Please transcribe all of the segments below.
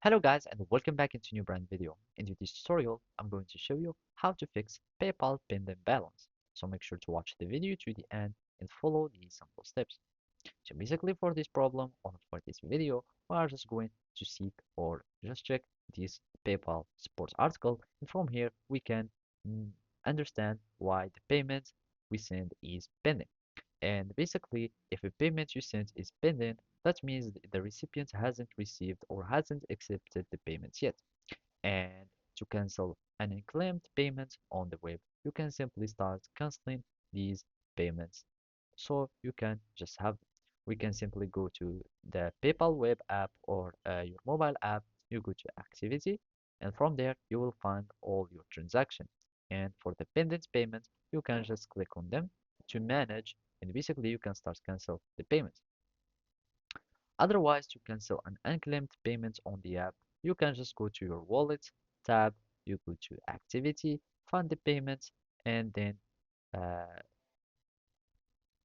Hello guys and welcome back into a new brand video. In this tutorial, I'm going to show you how to fix PayPal pending balance. So make sure to watch the video to the end and follow these simple steps. So basically for this problem or for this video, we are just going to seek or just check this PayPal support article, and from here we can mm, understand why the payment we send is pending. And basically, if a payment you sent is pending, that means the recipient hasn't received or hasn't accepted the payments yet. And to cancel an unclaimed payment on the web, you can simply start canceling these payments. So you can just have, we can simply go to the PayPal web app or your mobile app. You go to activity, and from there you will find all your transactions. And for the pending payments, you can just click on them to manage, and basically you can start cancel the payments. Otherwise, to cancel an unclaimed payment on the app, you can just go to your wallet tab, you go to activity, find the payment, and then uh,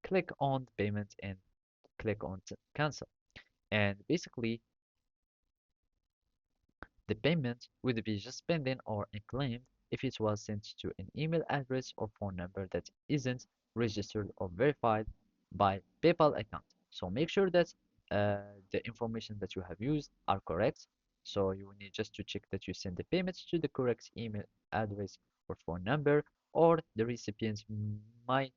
click on the payment and click on cancel. And basically, the payment would be just pending or unclaimed if it was sent to an email address or phone number that isn't registered or verified by PayPal account. So make sure that the information that you have used are correct. So you will need just to check that you send the payments to the correct email address or phone number, or the recipient might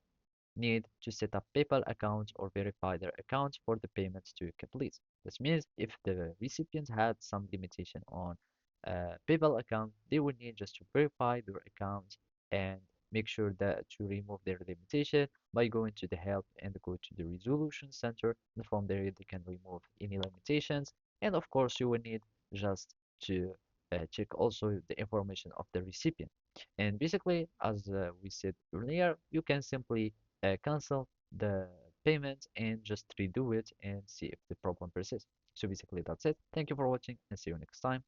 need to set up PayPal accounts or verify their accounts for the payments to complete. This means if the recipient had some limitation on PayPal account, they would need just to verify their account and make sure that to remove their limitation by going to the help and go to the resolution center, and from there they can remove any limitations. And of course you will need just to check also the information of the recipient. And basically, as we said earlier, you can simply cancel the payment and just redo it and see if the problem persists. So basically that's it. Thank you for watching and see you next time.